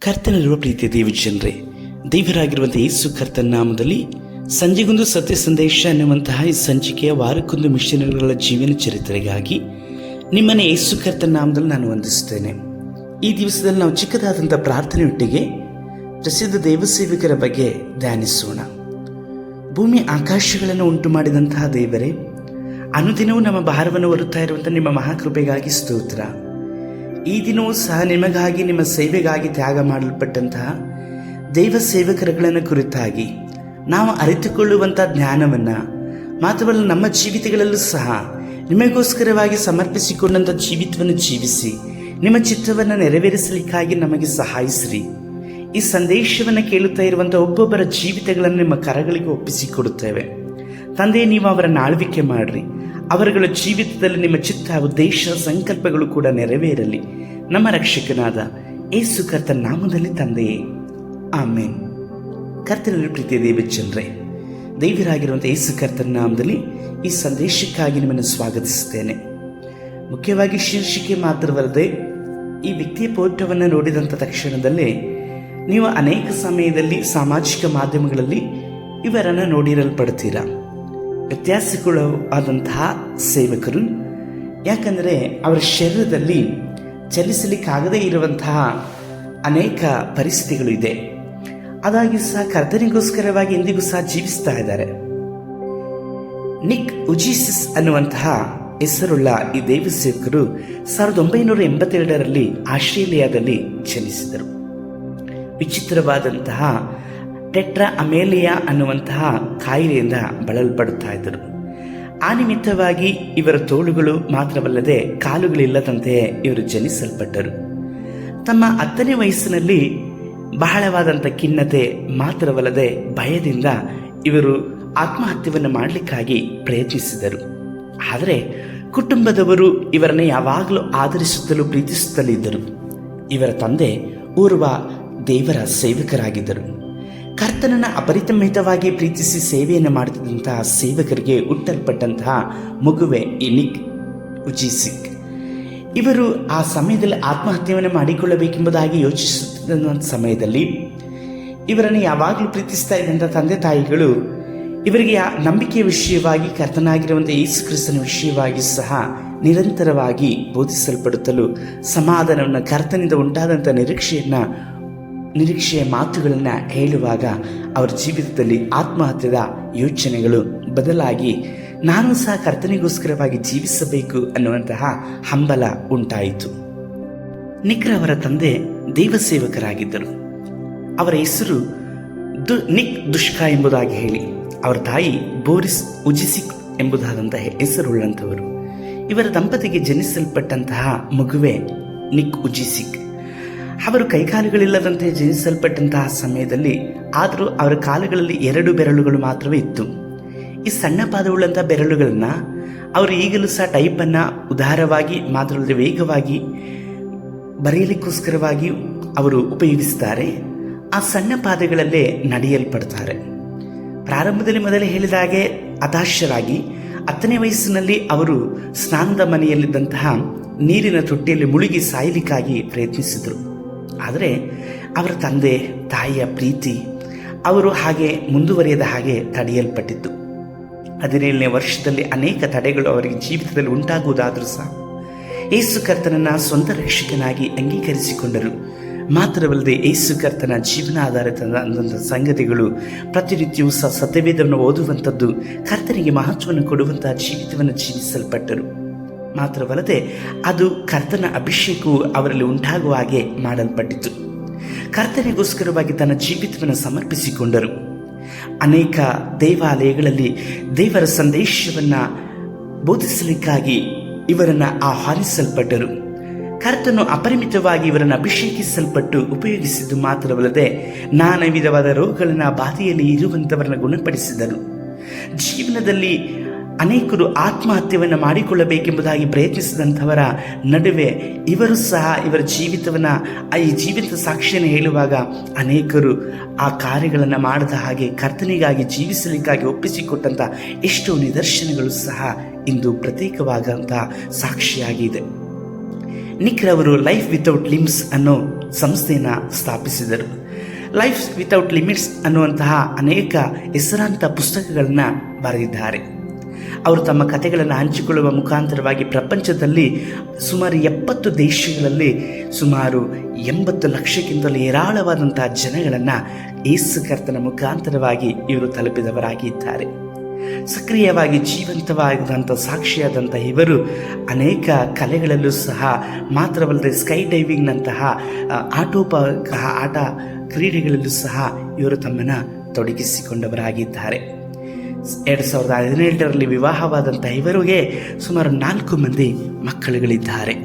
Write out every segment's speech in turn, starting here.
ಕರ್ತನಲ್ಲಿರುವ ಪ್ರೀತಿಯ ದೇವಜನರೇ, ದೇವರಾಗಿರುವಂಥ ಯೇಸು ಕರ್ತನ ನಾಮದಲ್ಲಿ ಸಂಜೆಗೊಂದು ಸತ್ಯ ಸಂದೇಶ ಅನ್ನುವಂತಹ ಈ ಸಂಚಿಕೆಯ ವಾರಕ್ಕೊಂದು ಮಿಷನರಿಗಳ ಜೀವನ ಚರಿತ್ರೆಗಾಗಿ ನಿಮ್ಮನ್ನು ಯೇಸು ಕರ್ತನ ನಾಮದಲ್ಲಿ ನಾನು ವಂದಿಸುತ್ತೇನೆ. ಈ ದಿವಸದಲ್ಲಿ ನಾವು ಚಿಕ್ಕದಾದಂಥ ಪ್ರಾರ್ಥನೆಯೊಟ್ಟಿಗೆ ಪ್ರಸಿದ್ಧ ದೇವಸೇವಕರ ಬಗ್ಗೆ ಧ್ಯಾನಿಸೋಣ. ಭೂಮಿ ಆಕಾಶಗಳನ್ನು ಉಂಟು ಮಾಡಿದಂತಹ ದೇವರೇ, ಅನುದಿನವೂ ನಮ್ಮ ಭಾರವನ್ನು ಹೊರುತ್ತಾ ಇರುವಂಥ ನಿಮ್ಮ ಮಹಾಕೃಪೆಗಾಗಿ ಸ್ತೋತ್ರ. ಈ ದಿನವೂ ಸಹ ನಿಮಗಾಗಿ, ನಿಮ್ಮ ಸೇವೆಗಾಗಿ ತ್ಯಾಗ ಮಾಡಲ್ಪಟ್ಟಂತಹ ದೈವ ಸೇವಕರುಗಳನ್ನು ಕುರಿತಾಗಿ ನಾವು ಅರಿತುಕೊಳ್ಳುವಂಥ ಜ್ಞಾನವನ್ನು, ಮಾತ್ರವಲ್ಲ ನಮ್ಮ ಜೀವಿತಗಳಲ್ಲೂ ಸಹ ನಿಮಗೋಸ್ಕರವಾಗಿ ಸಮರ್ಪಿಸಿಕೊಂಡಂಥ ಜೀವಿತವನ್ನು ಜೀವಿಸಿ ನಿಮ್ಮ ಚಿತ್ತವನ್ನು ನೆರವೇರಿಸಲಿಕ್ಕಾಗಿ ನಮಗೆ ಸಹಾಯಿಸಿರಿ. ಈ ಸಂದೇಶವನ್ನು ಕೇಳುತ್ತಾ ಇರುವಂಥ ಒಬ್ಬೊಬ್ಬರ ಜೀವಿತಗಳನ್ನು ನಿಮ್ಮ ಕರಗಳಿಗೆ ಒಪ್ಪಿಸಿಕೊಡುತ್ತೇವೆ. ತಂದೆ, ನೀವು ಅವರನ್ನು ಆಳ್ವಿಕೆ ಮಾಡಿರಿ. ಅವರುಗಳ ಜೀವಿತದಲ್ಲಿ ನಿಮ್ಮ ಚಿತ್ತ, ಉದ್ದೇಶ, ಸಂಕಲ್ಪಗಳು ಕೂಡ ನೆರವೇರಲಿ. ನಮ್ಮ ರಕ್ಷಕನಾದ ಯೇಸು ಕರ್ತನ ನಾಮದಲ್ಲಿ ತಂದೆಯೇ, ಆಮೇನ್. ಕರ್ತನಲ್ಲಿ ಪ್ರೀತಿಯ ದೇವಜನರೇ, ದೇವರಾಗಿರುವಂಥ ಯೇಸು ಕರ್ತನ ನಾಮದಲ್ಲಿ ಈ ಸಂದೇಶಕ್ಕಾಗಿ ನಿಮ್ಮನ್ನು ಸ್ವಾಗತಿಸುತ್ತೇನೆ. ಮುಖ್ಯವಾಗಿ ಶೀರ್ಷಿಕೆ ಮಾತ್ರವಲ್ಲದೆ ಈ ವ್ಯಕ್ತಿಯ ಫೋಟೋವನ್ನು ನೋಡಿದಂಥ ತಕ್ಷಣದಲ್ಲೇ ನೀವು ಅನೇಕ ಸಮಯದಲ್ಲಿ ಸಾಮಾಜಿಕ ಮಾಧ್ಯಮಗಳಲ್ಲಿ ಇವರನ್ನು ನೋಡಿರಲ್ಪಡ್ತೀರಾ. ವ್ಯತ್ಯಾಸಗಳು ಆದಂತಹ ಸೇವಕರು, ಯಾಕಂದರೆ ಅವರ ಶರೀರದಲ್ಲಿ ಚಲಿಸಲಿಕ್ಕಾಗದೇ ಇರುವಂತಹ ಅನೇಕ ಪರಿಸ್ಥಿತಿಗಳು ಇದೆ. ಅದಾಗಿ ಸಹ ಕರ್ತನಿಗೋಸ್ಕರವಾಗಿ ಎಂದಿಗೂ ಸಹ ಜೀವಿಸ್ತಾ ಇದ್ದಾರೆ. ನಿಕ್ ಉಜಿಸಿಸ್ ಅನ್ನುವಂತಹ ಹೆಸರುಳ್ಳ ಈ ದೈವ ಸೇವಕರು 1982ರಲ್ಲಿ ಆಸ್ಟ್ರೇಲಿಯಾದಲ್ಲಿ ಜನಿಸಿದರು. ವಿಚಿತ್ರವಾದಂತಹ ಟೆಟ್ರಾ ಅಮೇಲಿಯಾ ಅನ್ನುವಂತಹ ಕಾಯಿಲೆಯಿಂದ ಬಳಲ್ಪಡುತ್ತಾ ಇದ್ದರು. ಆ ನಿಮಿತ್ತವಾಗಿ ಇವರ ತೋಳುಗಳು ಮಾತ್ರವಲ್ಲದೆ ಕಾಲುಗಳಿಲ್ಲದಂತೆಯೇ ಇವರು ಜನಿಸಲ್ಪಟ್ಟರು. ತಮ್ಮ 10ನೇ ವಯಸ್ಸಿನಲ್ಲಿ ಬಹಳವಾದಂಥ ಖಿನ್ನತೆ ಮಾತ್ರವಲ್ಲದೆ ಭಯದಿಂದ ಇವರು ಆತ್ಮಹತ್ಯೆಯನ್ನು ಮಾಡಲಿಕ್ಕಾಗಿ ಪ್ರಯತ್ನಿಸಿದರು. ಆದರೆ ಕುಟುಂಬದವರು ಇವರನ್ನು ಯಾವಾಗಲೂ ಆದರಿಸುತ್ತಲೂ ಪ್ರೀತಿಸುತ್ತಲೇ ಇದ್ದರು. ಇವರ ತಂದೆ ಓರ್ವ ದೇವರ ಸೇವಕರಾಗಿದ್ದರು. ಕರ್ತನನ್ನು ಅಪರಿಮಿತವಾಗಿ ಪ್ರೀತಿಸಿ ಸೇವೆಯನ್ನು ಮಾಡುತ್ತಿದ್ದಂತಹ ಸೇವಕರಿಗೆ ಹುಟ್ಟಲ್ಪಟ್ಟಂತಹ ಮಗುವೆ ಈ ನಿಕ್ ಉಜಿಸಿಕ್. ಇವರು ಆ ಸಮಯದಲ್ಲಿ ಆತ್ಮಹತ್ಯೆಯನ್ನು ಮಾಡಿಕೊಳ್ಳಬೇಕೆಂಬುದಾಗಿ ಯೋಚಿಸುತ್ತಿದ್ದ ಸಮಯದಲ್ಲಿ ಇವರನ್ನು ಯಾವಾಗಲೂ ಪ್ರೀತಿಸ್ತಾ ಇದ್ದಂಥ ತಂದೆ ತಾಯಿಗಳು ಇವರಿಗೆ ನಂಬಿಕೆಯ ವಿಷಯವಾಗಿ, ಕರ್ತನಾಗಿರುವಂಥ ಯೇಸು ಕ್ರಿಸ್ತನ ವಿಷಯವಾಗಿ ಸಹ ನಿರಂತರವಾಗಿ ಬೋಧಿಸಲ್ಪಡುತ್ತಲೂ ಸಮಾಧಾನವನ್ನು, ಕರ್ತನಿಂದ ಉಂಟಾದಂಥ ನಿರೀಕ್ಷೆಯ ಮಾತುಗಳನ್ನು ಹೇಳುವಾಗ ಅವರ ಜೀವಿತದಲ್ಲಿ ಆತ್ಮಹತ್ಯದ ಯೋಚನೆಗಳು ಬದಲಾಗಿ ನಾನು ಸಹ ಕರ್ತನಿಗೋಸ್ಕರವಾಗಿ ಜೀವಿಸಬೇಕು ಅನ್ನುವಂತಹ ಹಂಬಲ ಉಂಟಾಯಿತು. ನಿಕ್ರವರ ತಂದೆ ದೈವಸೇವಕರಾಗಿದ್ದರು. ಅವರ ಹೆಸರು ನಿಕ್ ದುಷ್ಕ ಎಂಬುದಾಗಿ ಹೇಳಿ, ಅವರ ತಾಯಿ ಬೋರಿಸ್ ಉಜಿಸಿಕ್ ಎಂಬುದಾದಂತಹ ಹೆಸರುಳ್ಳಂಥವರು. ಇವರ ದಂಪತಿಗೆ ಜನಿಸಲ್ಪಟ್ಟಂತಹ ಮಗುವೆ ನಿಕ್ ಉಜಿಸಿಕ್. ಅವರು ಕೈಕಾಲುಗಳಿಲ್ಲದಂತೆ ಜನಿಸಲ್ಪಟ್ಟಂತಹ ಸಮಯದಲ್ಲಿ ಆದರೂ ಅವರ ಕಾಲುಗಳಲ್ಲಿ 2 ಬೆರಳುಗಳು ಮಾತ್ರವೇ ಇತ್ತು. ಈ ಸಣ್ಣ ಪಾದವುಳ್ಳಂಥ ಬೆರಳುಗಳನ್ನು ಅವರು ಈಗಲೂ ಸಹ ಟೈಪನ್ನು ಉದಾರವಾಗಿ ಮಾತ್ರವಲ್ಲದೆ ವೇಗವಾಗಿ ಬರೆಯಲಿಕ್ಕೋಸ್ಕರವಾಗಿ ಅವರು ಉಪಯೋಗಿಸ್ತಾರೆ. ಆ ಸಣ್ಣ ಪಾದಗಳಲ್ಲೇ ನಡೆಯಲ್ಪಡ್ತಾರೆ. ಪ್ರಾರಂಭದಲ್ಲಿ ಮೊದಲೇ ಹೇಳಿದ ಹಾಗೆ ಹತಾಶರಾಗಿ 10ನೇ ವಯಸ್ಸಿನಲ್ಲಿ ಅವರು ಸ್ನಾನದ ಮನೆಯಲ್ಲಿದ್ದಂತಹ ನೀರಿನ ತೊಟ್ಟಿಯಲ್ಲಿ ಮುಳುಗಿ ಸಾಯಲಿಕ್ಕಾಗಿ ಪ್ರಯತ್ನಿಸಿದರು. ಆದರೆ ಅವರ ತಂದೆ ತಾಯಿಯ ಪ್ರೀತಿ ಅವರು ಹಾಗೆ ಮುಂದುವರಿಯದ ಹಾಗೆ ತಡೆಯಲ್ಪಟ್ಟಿತ್ತು. 17ನೇ ವರ್ಷದಲ್ಲಿ ಅನೇಕ ತಡೆಗಳು ಅವರಿಗೆ ಜೀವಿತದಲ್ಲಿ ಉಂಟಾಗುವುದಾದರೂ ಸಹ ಯೇಸು ಕರ್ತನನ್ನು ಸ್ವಂತ ರಕ್ಷಕನಾಗಿ ಅಂಗೀಕರಿಸಿಕೊಂಡರು. ಮಾತ್ರವಲ್ಲದೆ ಯೇಸು ಕರ್ತನ ಜೀವನ ಆಧಾರಿತ ಸಂಗತಿಗಳು ಪ್ರತಿನಿತ್ಯವೂ ಸಹ ಸತ್ಯವೇದವನ್ನು ಓದುವಂಥದ್ದು, ಕರ್ತನಿಗೆ ಮಹತ್ವವನ್ನು ಕೊಡುವಂತಹ ಜೀವಿತವನ್ನು ಜೀವಿಸಲ್ಪಟ್ಟರು. ಮಾತ್ರವಲ್ಲದೆ ಅದು ಕರ್ತನ ಅಭಿಷೇಕವು ಅವರಲ್ಲಿ ಉಂಟಾಗುವ ಹಾಗೆ ಮಾಡಲ್ಪಟ್ಟಿತು. ಕರ್ತನಿಗೋಸ್ಕರವಾಗಿ ತನ್ನ ಜೀವಿತವನ್ನು ಸಮರ್ಪಿಸಿಕೊಂಡರು. ಅನೇಕ ದೇವಾಲಯಗಳಲ್ಲಿ ದೇವರ ಸಂದೇಶವನ್ನು ಬೋಧಿಸಲಿಕ್ಕಾಗಿ ಇವರನ್ನು ಆಹ್ವಾನಿಸಲ್ಪಟ್ಟರು. ಕರ್ತನು ಅಪರಿಮಿತವಾಗಿ ಇವರನ್ನು ಅಭಿಷೇಕಿಸಲ್ಪಟ್ಟು ಉಪಯೋಗಿಸಿದ್ದು ಮಾತ್ರವಲ್ಲದೆ ನಾನಾ ವಿಧವಾದ ರೋಗಗಳನ್ನು ಬಾಧೆಯಲ್ಲಿ ಇರುವಂಥವರನ್ನು ಗುಣಪಡಿಸಿದರು. ಜೀವನದಲ್ಲಿ ಅನೇಕರು ಆತ್ಮಹತ್ಯೆಯನ್ನು ಮಾಡಿಕೊಳ್ಳಬೇಕೆಂಬುದಾಗಿ ಪ್ರಯತ್ನಿಸಿದಂಥವರ ನಡುವೆ ಇವರು ಸಹ ಇವರ ಜೀವಿತವನ್ನು, ಈ ಜೀವಿತ ಸಾಕ್ಷಿಯನ್ನು ಹೇಳುವಾಗ ಅನೇಕರು ಆ ಕಾರ್ಯಗಳನ್ನು ಮಾಡದ ಹಾಗೆ ಕರ್ತನಿಗಾಗಿ ಜೀವಿಸಲಿಕ್ಕಾಗಿ ಒಪ್ಪಿಸಿಕೊಟ್ಟಂಥ ಎಷ್ಟೋ ನಿದರ್ಶನಗಳು ಸಹ ಇಂದು ಪ್ರತ್ಯೇಕವಾದಂಥ ಸಾಕ್ಷಿಯಾಗಿದೆ. ನಿಕ್ರವರು ಲೈಫ್ ವಿತೌಟ್ ಲಿಮ್ಸ್ ಅನ್ನೋ ಸಂಸ್ಥೆಯನ್ನು ಸ್ಥಾಪಿಸಿದರು. ಲೈಫ್ ವಿತೌಟ್ ಲಿಮಿಟ್ಸ್ ಅನ್ನುವಂತಹ ಅನೇಕ ಹೆಸರಾಂತ ಪುಸ್ತಕಗಳನ್ನು ಬರೆದಿದ್ದಾರೆ. ಅವರು ತಮ್ಮ ಕಥೆಗಳನ್ನು ಹಂಚಿಕೊಳ್ಳುವ ಮುಖಾಂತರವಾಗಿ ಪ್ರಪಂಚದಲ್ಲಿ ಸುಮಾರು 70 ದೇಶಗಳಲ್ಲಿ ಸುಮಾರು 80 ಲಕ್ಷಕ್ಕಿಂತಲೂ ಹೇರಾಳವಾದಂತಹ ಜನಗಳನ್ನು ಯೇಸು ಕರ್ತನ ಮುಖಾಂತರವಾಗಿ ಇವರು ತಲುಪಿದವರಾಗಿದ್ದಾರೆ. ಸಕ್ರಿಯವಾಗಿ ಜೀವಂತವಾದಂಥ ಸಾಕ್ಷಿಯಾದಂಥ ಇವರು ಅನೇಕ ಕಲೆಗಳಲ್ಲೂ ಸಹ ಮಾತ್ರವಲ್ಲದೆ ಸ್ಕೈ ಡೈವಿಂಗ್ನಂತಹ ಆಟ ಕ್ರೀಡೆಗಳಲ್ಲೂ ಸಹ ಇವರು ತಮ್ಮನ್ನು ತೊಡಗಿಸಿಕೊಂಡವರಾಗಿದ್ದಾರೆ. 2017ರಲ್ಲಿ ವಿವಾಹವಾದಂಥ ಇವರಿಗೆ ಸುಮಾರು 4 ಮಂದಿ ಮಕ್ಕಳುಗಳಿದ್ದಾರೆ.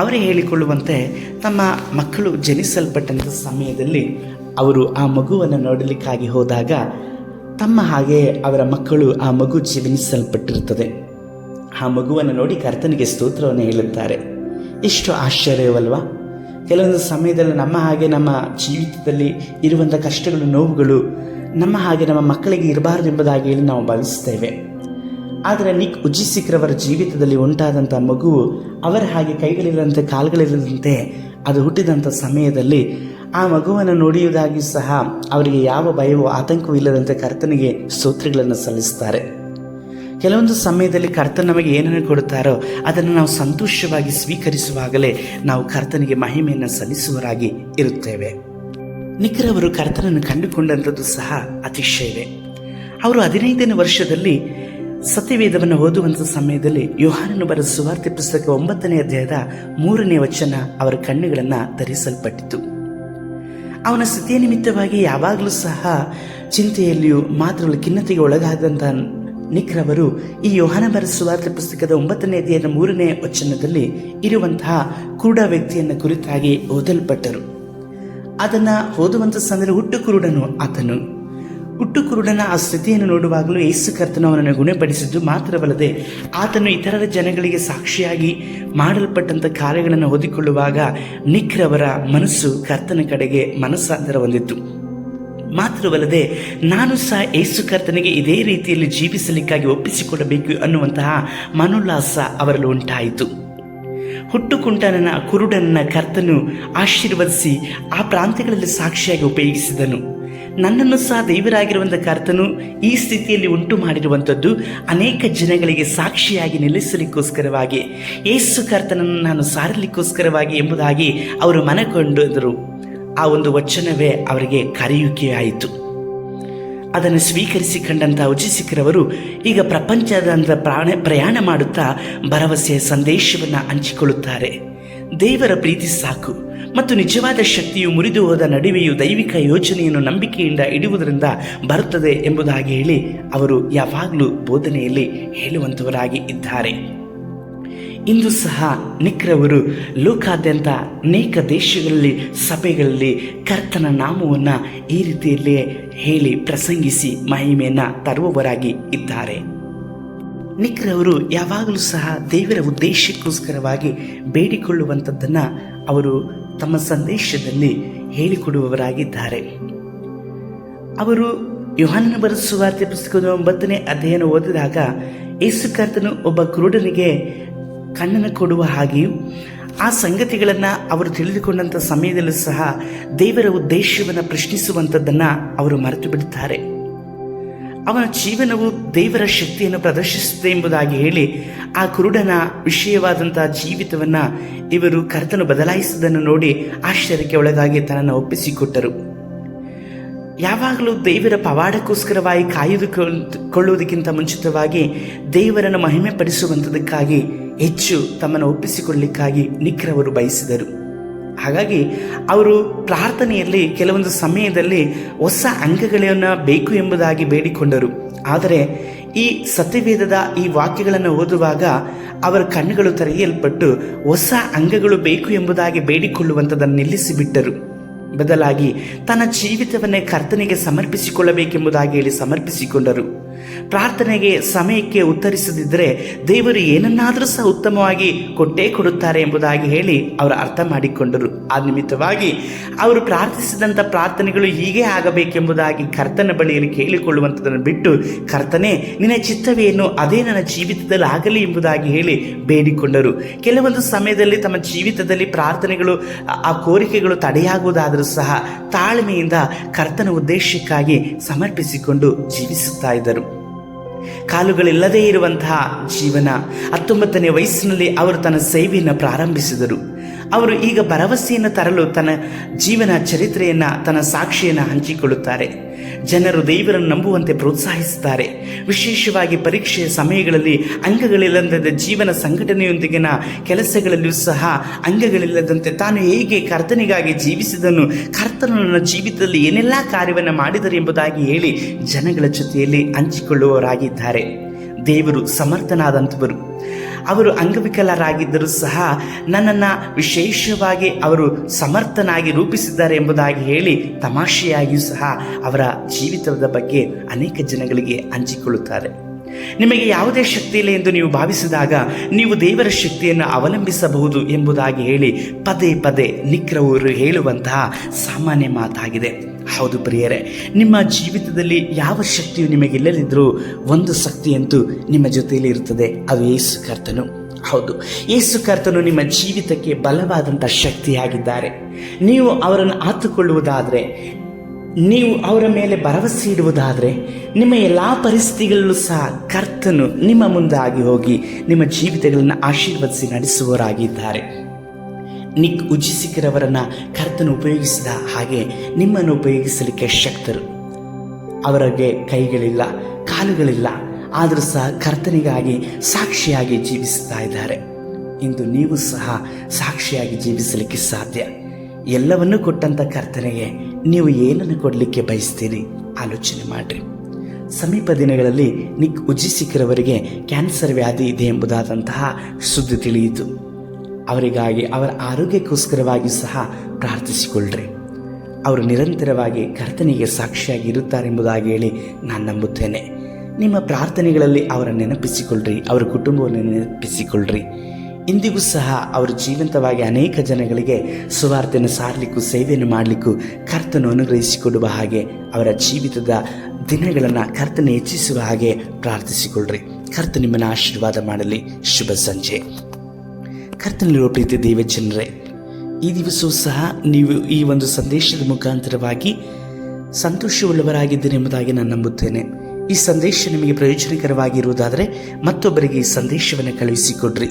ಅವರೇ ಹೇಳಿಕೊಳ್ಳುವಂತೆ ತಮ್ಮ ಮಕ್ಕಳು ಜನಿಸಲ್ಪಟ್ಟಂಥ ಸಮಯದಲ್ಲಿ ಅವರು ಆ ಮಗುವನ್ನು ನೋಡಲಿಕ್ಕಾಗಿ ಹೋದಾಗ ತಮ್ಮ ಹಾಗೆ ಅವರ ಮಕ್ಕಳು ಆ ಮಗು ಜನಿಸಲ್ಪಟ್ಟಿರುತ್ತದೆ. ಆ ಮಗುವನ್ನು ನೋಡಿ ಕರ್ತನಿಗೆ ಸ್ತೋತ್ರವನ್ನು ಹೇಳುತ್ತಾರೆ. ಎಷ್ಟು ಆಶ್ಚರ್ಯವಲ್ವಾ? ಕೆಲವೊಂದು ಸಮಯದಲ್ಲಿ ನಮ್ಮ ಹಾಗೆ ನಮ್ಮ ಜೀವಿತದಲ್ಲಿ ಇರುವಂಥ ಕಷ್ಟಗಳು, ನೋವುಗಳು ನಮ್ಮ ಹಾಗೆ ನಮ್ಮ ಮಕ್ಕಳಿಗೆ ಇರಬಾರ್ದು ಎಂಬುದಾಗಿ ಹೇಳಿ ನಾವು ಭಾವಿಸ್ತೇವೆ. ಆದರೆ ನಿಕ್ ಉಜ್ಜಿಸಿಕ್ರವರ ಜೀವಿತದಲ್ಲಿ ಉಂಟಾದಂಥ ಮಗುವು ಅವರ ಹಾಗೆ ಕೈಗಳಿಲ್ಲದಂತೆ ಕಾಲುಗಳಿಲ್ಲದಂತೆ ಅದು ಹುಟ್ಟಿದಂಥ ಸಮಯದಲ್ಲಿ ಆ ಮಗುವನ್ನು ನೋಡಿಯುವುದಾಗಿ ಸಹ ಅವರಿಗೆ ಯಾವ ಭಯವೋ ಆತಂಕವೂ ಇಲ್ಲದಂತೆ ಕರ್ತನಿಗೆ ಸ್ತೋತ್ರಗಳನ್ನು ಸಲ್ಲಿಸ್ತಾರೆ. ಕೆಲವೊಂದು ಸಮಯದಲ್ಲಿ ಕರ್ತನ ನಮಗೆ ಏನನ್ನು ಕೊಡುತ್ತಾರೋ ಅದನ್ನು ನಾವು ಸಂತೋಷವಾಗಿ ಸ್ವೀಕರಿಸುವಾಗಲೇ ನಾವು ಕರ್ತನಿಗೆ ಮಹಿಮೆಯನ್ನು ಸಲ್ಲಿಸುವರಾಗಿ ಇರುತ್ತೇವೆ. ನಿಕ್ರವರು ಕರ್ತನನ್ನು ಕಂಡುಕೊಂಡಂಥದ್ದು ಸಹ ಅತಿಶಯವೇ. ಅವರು 15ನೇ ವರ್ಷದಲ್ಲಿ ಸತ್ಯವೇದವನ್ನು ಓದುವಂಥ ಸಮಯದಲ್ಲಿ ಯೋಹಾನನು ಬರೆದ ಸುವಾರ್ತೆ ಪುಸ್ತಕ 9ನೇ ಅಧ್ಯಾಯದ 3ನೇ ವಚನ ಅವರ ಕಣ್ಣುಗಳನ್ನು ಧರಿಸಲ್ಪಟ್ಟಿತು. ಅವನ ಸ್ಥಿತಿಯ ನಿಮಿತ್ತವಾಗಿ ಯಾವಾಗಲೂ ಸಹ ಚಿಂತೆಯಲ್ಲಿಯೂ ಮಾತ್ರವಲ್ಲ ಖಿನ್ನತೆಗೆ ಒಳಗಾದಂಥ ನಿಕ್ರವರು ಈ ಯೋಹಾನ ಬರೆದ ಸುವಾರ್ತೆ ಪುಸ್ತಕದ 9ನೇ ಅಧ್ಯಾಯದ 3ನೇ ವಚನದಲ್ಲಿ ಇರುವಂತಹ ಕುರುಡ ವ್ಯಕ್ತಿಯನ್ನು ಕುರಿತಾಗಿ ಓದಲ್ಪಟ್ಟರು. ಅದನ್ನು ಓದುವಂಥ ಸಮಯದಲ್ಲಿ ಹುಟ್ಟು ಕುರುಡನು ಆತನು. ಹುಟ್ಟು ಕುರುಡನ ಆ ಸ್ಥಿತಿಯನ್ನು ನೋಡುವಾಗಲೂ ಯೇಸು ಕರ್ತನು ಅವನನ್ನು ಗುಣಪಡಿಸಿದ್ದು ಮಾತ್ರವಲ್ಲದೆ ಆತನು ಇತರರ ಜನಗಳಿಗೆ ಸಾಕ್ಷಿಯಾಗಿ ಮಾಡಲ್ಪಟ್ಟಂಥ ಕಾರ್ಯಗಳನ್ನು ಓದಿಕೊಳ್ಳುವಾಗ ನಿಕ್ರವರ ಮನಸ್ಸು ಕರ್ತನ ಕಡೆಗೆ ಮನಸ್ಸಾಂತರ ಹೊಂದಿತ್ತು. ಮಾತ್ರವಲ್ಲದೆ ನಾನು ಸಹ ಯೇಸು ಕರ್ತನಿಗೆ ಇದೇ ರೀತಿಯಲ್ಲಿ ಜೀವಿಸಲಿಕ್ಕಾಗಿ ಒಪ್ಪಿಸಿಕೊಡಬೇಕು ಅನ್ನುವಂತಹ ಮನೋಲ್ಲಾಸ ಅವರಲ್ಲಿ ಉಂಟಾಯಿತು. ಹುಟ್ಟು ಕುಂಟನನ್ನ ಕುರುಡನನ್ನ ಕರ್ತನು ಆಶೀರ್ವದಿಸಿ ಆ ಪ್ರಾಂತ್ಯಗಳಲ್ಲಿ ಸಾಕ್ಷಿಯಾಗಿ ಉಪಯೋಗಿಸಿದನು. ನನ್ನನ್ನು ಸಹ ದೇವರಾಗಿರುವಂಥ ಕರ್ತನು ಈ ಸ್ಥಿತಿಯಲ್ಲಿ ಉಂಟು ಮಾಡಿರುವಂಥದ್ದು ಅನೇಕ ಜನಗಳಿಗೆ ಸಾಕ್ಷಿಯಾಗಿ ನಿಲ್ಲಿಸಲಿಕ್ಕೋಸ್ಕರವಾಗಿ, ಯೇಸು ಕರ್ತನನ್ನು ನಾನು ಸಾರಲಿಕ್ಕೋಸ್ಕರವಾಗಿ ಎಂಬುದಾಗಿ ಅವರು ಮನಗೊಂಡಿದ್ದರು. ಆ ಒಂದು ವಚನವೇ ಅವರಿಗೆ ಕರೆಯುವಿಕೆಯಾಯಿತು. ಅದನ್ನು ಸ್ವೀಕರಿಸಿಕೊಂಡಂಥ ಉಜ್ಜಿಸಿಕ್ರವರು ಈಗ ಪ್ರಪಂಚದ ಪ್ರಯಾಣ ಮಾಡುತ್ತಾ ಭರವಸೆಯ ಸಂದೇಶವನ್ನು ಹಂಚಿಕೊಳ್ಳುತ್ತಾರೆ. ದೇವರ ಪ್ರೀತಿ ಸಾಕು ಮತ್ತು ನಿಜವಾದ ಶಕ್ತಿಯು ಮುರಿದು ಹೋದ ನಡುವೆಯೂ ದೈವಿಕ ಯೋಜನೆಯನ್ನು ನಂಬಿಕೆಯಿಂದ ಇಡುವುದರಿಂದ ಬರುತ್ತದೆ ಎಂಬುದಾಗಿ ಹೇಳಿ ಅವರು ಯಾವಾಗಲೂ ಬೋಧನೆಯಲ್ಲಿ ಹೇಳುವಂಥವರಾಗಿ ಇದ್ದಾರೆ. ಇಂದು ಸಹ ನಿಕ್ರವರು ಲೋಕಾದ್ಯಂತ ಅನೇಕ ದೇಶಗಳಲ್ಲಿ ಸಭೆಗಳಲ್ಲಿ ಕರ್ತನ ನಾಮವನ್ನು ಈ ರೀತಿಯಲ್ಲೇ ಹೇಳಿ ಪ್ರಸಂಗಿಸಿ ಮಹಿಮೆಯನ್ನು ತರುವವರಾಗಿ ಇದ್ದಾರೆ. ನಿಕ್ರವರು ಯಾವಾಗಲೂ ಸಹ ದೇವರ ಉದ್ದೇಶಕ್ಕೋಸ್ಕರವಾಗಿ ಬೇಡಿಕೊಳ್ಳುವಂಥದ್ದನ್ನು ಅವರು ತಮ್ಮ ಸಂದೇಶದಲ್ಲಿ ಹೇಳಿಕೊಡುವವರಾಗಿದ್ದಾರೆ. ಅವರು ಯೋಹಾನನ ಬರೆದ ಸುವಾರ್ತೆ ಪುಸ್ತಕದ 9ನೇ ಅಧ್ಯಾಯನ ಓದಿದಾಗ ಯೇಸು ಕರ್ತನು ಒಬ್ಬ ಕುರುಡನಿಗೆ ಕಣ್ಣನ್ನು ಕೊಡುವ ಹಾಗೆಯೂ ಆ ಸಂಗತಿಗಳನ್ನು ಅವರು ತಿಳಿದುಕೊಂಡಂಥ ಸಮಯದಲ್ಲೂ ಸಹ ದೇವರ ಉದ್ದೇಶವನ್ನು ಪ್ರಶ್ನಿಸುವಂಥದ್ದನ್ನು ಅವರು ಮರೆತು ಬಿಡುತ್ತಾರೆ. ಅವನ ಜೀವನವು ದೇವರ ಶಕ್ತಿಯನ್ನು ಪ್ರದರ್ಶಿಸುತ್ತದೆ ಎಂಬುದಾಗಿ ಹೇಳಿ ಆ ಕುರುಡನ ವಿಷಯವಾದಂಥ ಜೀವಿತವನ್ನು ಇವರು ಕರ್ತನು ಬದಲಾಯಿಸುವುದನ್ನು ನೋಡಿ ಆಶ್ಚರ್ಯಕ್ಕೆ ಒಳಗಾಗಿ ತನ್ನನ್ನು ಒಪ್ಪಿಸಿಕೊಟ್ಟರು. ಯಾವಾಗಲೂ ದೇವರ ಪವಾಡಕ್ಕೋಸ್ಕರವಾಗಿ ಕಾಯ್ದುಕೊಳ್ಳುವುದಕ್ಕಿಂತ ಮುಂಚಿತವಾಗಿ ದೇವರನ್ನು ಮಹಿಮೆ ಪಡಿಸುವಂಥದಕ್ಕಾಗಿ ಹೆಚ್ಚು ತಮ್ಮನ್ನು ಒಪ್ಪಿಸಿಕೊಳ್ಳಲಿಕ್ಕಾಗಿ ನಿಕ್ರವರು ಬಯಸಿದರು. ಹಾಗಾಗಿ ಅವರು ಪ್ರಾರ್ಥನೆಯಲ್ಲಿ ಕೆಲವೊಂದು ಸಮಯದಲ್ಲಿ ಹೊಸ ಅಂಗಗಳನ್ನು ಬೇಕು ಎಂಬುದಾಗಿ ಬೇಡಿಕೊಂಡರು. ಆದರೆ ಈ ಸತ್ಯವೇದದ ಈ ವಾಕ್ಯಗಳನ್ನು ಓದುವಾಗ ಅವರ ಕಣ್ಣುಗಳು ತೆರೆಯಲ್ಪಟ್ಟು ಹೊಸ ಅಂಗಗಳು ಬೇಕು ಎಂಬುದಾಗಿ ಬೇಡಿಕೊಳ್ಳುವಂಥದ್ದನ್ನು ನಿಲ್ಲಿಸಿಬಿಟ್ಟರು. ಬದಲಾಗಿ ತನ್ನ ಜೀವಿತವನ್ನೇ ಕರ್ತನಿಗೆ ಸಮರ್ಪಿಸಿಕೊಳ್ಳಬೇಕೆಂಬುದಾಗಿ ಹೇಳಿ ಸಮರ್ಪಿಸಿಕೊಂಡರು. ಪ್ರಾರ್ಥನೆಗೆ ಸಮಯಕ್ಕೆ ಉತ್ತರಿಸದಿದ್ದರೆ ದೇವರು ಏನನ್ನಾದರೂ ಸಹ ಉತ್ತಮವಾಗಿ ಕೊಟ್ಟೇ ಕೊಡುತ್ತಾರೆ ಎಂಬುದಾಗಿ ಹೇಳಿ ಅವರು ಅರ್ಥ ಮಾಡಿಕೊಂಡರು. ಆ ನಿಮಿತ್ತವಾಗಿ ಅವರು ಪ್ರಾರ್ಥಿಸಿದಂಥ ಪ್ರಾರ್ಥನೆಗಳು ಹೀಗೆ ಆಗಬೇಕೆಂಬುದಾಗಿ ಕರ್ತನ ಬಳಿಯಲ್ಲಿ ಕೇಳಿಕೊಳ್ಳುವಂಥದ್ದನ್ನು ಬಿಟ್ಟು, ಕರ್ತನೇ ನಿನ್ನ ಚಿತ್ತವೇನು ಅದೇ ನನ್ನ ಜೀವಿತದಲ್ಲಿ ಆಗಲಿ ಎಂಬುದಾಗಿ ಹೇಳಿ ಬೇಡಿಕೊಂಡರು. ಕೆಲವೊಂದು ಸಮಯದಲ್ಲಿ ತಮ್ಮ ಜೀವಿತದಲ್ಲಿ ಪ್ರಾರ್ಥನೆಗಳು ಆ ಕೋರಿಕೆಗಳು ತಡೆಯಾಗುವುದಾದರೂ ಸಹ ತಾಳ್ಮೆಯಿಂದ ಕರ್ತನ ಉದ್ದೇಶಕ್ಕಾಗಿ ಸಮರ್ಪಿಸಿಕೊಂಡು ಜೀವಿಸುತ್ತಾ ಇದ್ದರು. ಕಾಲುಗಳಿಲ್ಲದೇ ಇರುವಂತಹ ಜೀವನ. 19ನೇ ವಯಸ್ಸಿನಲ್ಲಿ ಅವರು ತನ್ನ ಸೇವೆಯನ್ನು ಪ್ರಾರಂಭಿಸಿದರು. ಅವರು ಈಗ ಭರವಸೆಯನ್ನು ತರಲು ತನ್ನ ಜೀವನ ಚರಿತ್ರೆಯನ್ನು, ತನ್ನ ಸಾಕ್ಷಿಯನ್ನು ಹಂಚಿಕೊಳ್ಳುತ್ತಾರೆ. ಜನರು ದೇವರನ್ನು ನಂಬುವಂತೆ ಪ್ರೋತ್ಸಾಹಿಸುತ್ತಾರೆ. ವಿಶೇಷವಾಗಿ ಪರೀಕ್ಷೆಯ ಸಮಯಗಳಲ್ಲಿ ಅಂಗಗಳಿಲ್ಲದ ಜೀವನ ಸಂಘಟನೆಯೊಂದಿಗಿನ ಕೆಲಸಗಳಲ್ಲಿಯೂ ಸಹ ಅಂಗಗಳಿಲ್ಲದಂತೆ ತಾನು ಹೇಗೆ ಕರ್ತನಿಗಾಗಿ ಜೀವಿಸಿದನು, ಕರ್ತನು ನನ್ನ ಜೀವಿತದಲ್ಲಿ ಏನೆಲ್ಲ ಕಾರ್ಯವನ್ನು ಮಾಡಿದರು ಎಂಬುದಾಗಿ ಹೇಳಿ ಜನಗಳ ಜೊತೆಯಲ್ಲಿ ಹಂಚಿಕೊಳ್ಳುವವರಾಗಿದ್ದಾರೆ. ದೇವರು ಸಮರ್ಥನಾದಂಥವರು. ಅವರು ಅಂಗವಿಕಲರಾಗಿದ್ದರೂ ಸಹ ನನ್ನನ್ನು ವಿಶೇಷವಾಗಿ ಅವರು ಸಮರ್ಥನಾಗಿ ರೂಪಿಸಿದ್ದಾರೆ ಎಂಬುದಾಗಿ ಹೇಳಿ ತಮಾಷೆಯಾಗಿಯೂ ಸಹ ಅವರ ಜೀವಿತದ ಬಗ್ಗೆ ಅನೇಕ ಜನಗಳಿಗೆ ಹಂಚಿಕೊಳ್ಳುತ್ತಾರೆ. ನಿಮಗೆ ಯಾವುದೇ ಶಕ್ತಿ ಇಲ್ಲ ಎಂದು ನೀವು ಭಾವಿಸಿದಾಗ ನೀವು ದೇವರ ಶಕ್ತಿಯನ್ನು ಅವಲಂಬಿಸಬಹುದು ಎಂಬುದಾಗಿ ಹೇಳಿ ಪದೇ ಪದೇ ನಿಗ್ರಹವರು ಹೇಳುವಂತಹ ಸಾಮಾನ್ಯ ಮಾತಾಗಿದೆ. ಹೌದು ಪ್ರಿಯರೇ, ನಿಮ್ಮ ಜೀವಿತದಲ್ಲಿ ಯಾವ ಶಕ್ತಿಯು ನಿಮಗಿಲ್ಲದಿದ್ದರೂ ಒಂದು ಶಕ್ತಿಯಂತೂ ನಿಮ್ಮ ಜೊತೆಯಲ್ಲಿ ಇರುತ್ತದೆ, ಅದು ಯೇಸು ಕರ್ತನು. ಹೌದು, ಯೇಸು ಕರ್ತನು ನಿಮ್ಮ ಜೀವಿತಕ್ಕೆ ಬಲವಾದಂಥ ಶಕ್ತಿಯಾಗಿದ್ದಾರೆ. ನೀವು ಅವರನ್ನು ಆತುಕೊಳ್ಳುವುದಾದರೆ, ನೀವು ಅವರ ಮೇಲೆ ಭರವಸೆ ಇಡುವುದಾದರೆ, ನಿಮ್ಮ ಎಲ್ಲ ಪರಿಸ್ಥಿತಿಗಳಲ್ಲೂ ಸಹ ಕರ್ತನು ನಿಮ್ಮ ಮುಂದಾಗಿ ಹೋಗಿ ನಿಮ್ಮ ಜೀವಿತಗಳನ್ನು ಆಶೀರ್ವದಿಸಿ ನಡೆಸುವವರಾಗಿದ್ದಾರೆ. ನಿಕ್ ಉಜ್ಜಿಸಿಕರವರನ್ನು ಕರ್ತನು ಉಪಯೋಗಿಸಿದ ಹಾಗೆ ನಿಮ್ಮನ್ನು ಉಪಯೋಗಿಸಲಿಕ್ಕೆ ಶಕ್ತರು. ಅವರಿಗೆ ಕೈಗಳಿಲ್ಲ, ಕಾಲುಗಳಿಲ್ಲ, ಆದರೂ ಸಹ ಕರ್ತನಿಗಾಗಿ ಸಾಕ್ಷಿಯಾಗಿ ಜೀವಿಸ್ತಾ ಇದ್ದಾರೆ. ಇಂದು ನೀವು ಸಹ ಸಾಕ್ಷಿಯಾಗಿ ಜೀವಿಸಲಿಕ್ಕೆ ಸಾಧ್ಯ. ಎಲ್ಲವನ್ನೂ ಕೊಟ್ಟಂಥ ಕರ್ತನಿಗೆ ನೀವು ಏನನ್ನು ಕೊಡಲಿಕ್ಕೆ ಬಯಸ್ತೀರಿ ಆಲೋಚನೆ ಮಾಡಿರಿ. ಸಮೀಪ ದಿನಗಳಲ್ಲಿ ನಿಕ್ ಉಜ್ಜಿಸಿಕರವರಿಗೆ ಕ್ಯಾನ್ಸರ್ ವ್ಯಾಧಿ ಇದೆ ಎಂಬುದಾದಂತಹ ಸುದ್ದಿ ತಿಳಿಯಿತು. ಅವರಿಗಾಗಿ ಅವರ ಆರೋಗ್ಯಕ್ಕೋಸ್ಕರವಾಗಿ ಸಹ ಪ್ರಾರ್ಥಿಸಿಕೊಳ್ಳ್ರಿ. ಅವರು ನಿರಂತರವಾಗಿ ಕರ್ತನಿಗೆ ಸಾಕ್ಷಿಯಾಗಿ ಇರುತ್ತಾರೆಂಬುದಾಗಿ ಹೇಳಿ ನಾನು ನಂಬುತ್ತೇನೆ. ನಿಮ್ಮ ಪ್ರಾರ್ಥನೆಗಳಲ್ಲಿ ಅವರ ನೆನಪಿಸಿಕೊಳ್ಳ್ರಿ, ಅವರ ಕುಟುಂಬವನ್ನು ನೆನಪಿಸಿಕೊಳ್ಳ್ರಿ. ಇಂದಿಗೂ ಸಹ ಅವರು ಜೀವಂತವಾಗಿ ಅನೇಕ ಜನಗಳಿಗೆ ಸುವಾರ್ತೆಯನ್ನು ಸಾರಲಿಕ್ಕೂ ಸೇವೆಯನ್ನು ಮಾಡಲಿಕ್ಕೂ ಕರ್ತನು ಅನುಗ್ರಹಿಸಿಕೊಡುವ ಹಾಗೆ ಅವರ ಜೀವಿತದ ದಿನಗಳನ್ನು ಕರ್ತನ ಹೆಚ್ಚಿಸುವ ಹಾಗೆ ಪ್ರಾರ್ಥಿಸಿಕೊಳ್ಳ್ರಿ. ಕರ್ತ ನಿಮ್ಮನ್ನು ಆಶೀರ್ವಾದ ಮಾಡಲಿ. ಶುಭ ಸಂಜೆ. ಕರ್ತನಲ್ಲಿರುವ ಪ್ರೀತಿ ದೇವಜನರೇ, ಈ ದಿವಸವೂ ಸಹ ನೀವು ಈ ಒಂದು ಸಂದೇಶದ ಮುಖಾಂತರವಾಗಿ ಸಂತೋಷವುಳ್ಳವರಾಗಿದ್ದೀರಿ ಎಂಬುದಾಗಿ ನಾನು ನಂಬುತ್ತೇನೆ. ಈ ಸಂದೇಶ ನಿಮಗೆ ಪ್ರಯೋಜನಕರವಾಗಿರುವುದಾದರೆ ಮತ್ತೊಬ್ಬರಿಗೆ ಈ ಸಂದೇಶವನ್ನು ಕಳುಹಿಸಿಕೊಡ್ರಿ.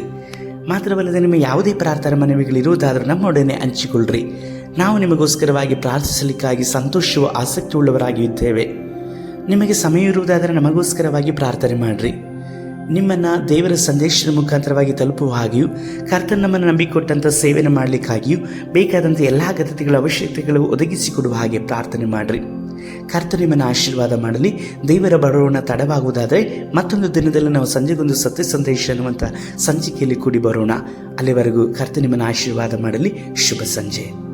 ಮಾತ್ರವಲ್ಲದೆ ನಿಮಗೆ ಯಾವುದೇ ಪ್ರಾರ್ಥನಾ ಮನವಿಗಳಿರುವುದಾದರೂ ನಮ್ಮೊಡನೆ ಹಂಚಿಕೊಳ್ಳ್ರಿ. ನಾವು ನಿಮಗೋಸ್ಕರವಾಗಿ ಪ್ರಾರ್ಥಿಸಲಿಕ್ಕಾಗಿ ಸಂತೋಷವೂ ಆಸಕ್ತಿ ಉಳ್ಳವರಾಗಿದ್ದೇವೆ. ನಿಮಗೆ ಸಮಯ ಇರುವುದಾದರೆ ನಮಗೋಸ್ಕರವಾಗಿ ಪ್ರಾರ್ಥನೆ ಮಾಡಿರಿ. ನಿಮ್ಮನ್ನು ದೇವರ ಸಂದೇಶದ ಮುಖಾಂತರವಾಗಿ ತಲುಪುವ ಹಾಗೆಯೂ ಕರ್ತನ ನಮ್ಮನ್ನು ನಂಬಿಕೊಟ್ಟಂಥ ಸೇವೆಯನ್ನು ಮಾಡಲಿಕ್ಕಾಗಿಯೂ ಬೇಕಾದಂಥ ಎಲ್ಲ ಅಗತ್ಯತೆಗಳ ಅವಶ್ಯಕತೆಗಳು ಒದಗಿಸಿಕೊಡುವ ಹಾಗೆ ಪ್ರಾರ್ಥನೆ ಮಾಡಿರಿ. ಕರ್ತನು ನಿಮ್ಮನ್ನು ಆಶೀರ್ವಾದ ಮಾಡಲಿ. ದೇವರ ಬರೋಣ ತಡವಾಗುವುದಾದರೆ ಮತ್ತೊಂದು ದಿನದಲ್ಲಿ ನಾವು ಸಂಜೆಗೊಂದು ಸತ್ಯ ಸಂದೇಶ ಅನ್ನುವಂಥ ಸಂಚಿಕೆಯಲ್ಲಿ ಕೂಡಿ ಬರೋಣ. ಅಲ್ಲಿವರೆಗೂ ಕರ್ತನು ನಿಮ್ಮನ್ನು ಆಶೀರ್ವಾದ ಮಾಡಲಿ. ಶುಭ ಸಂಜೆ.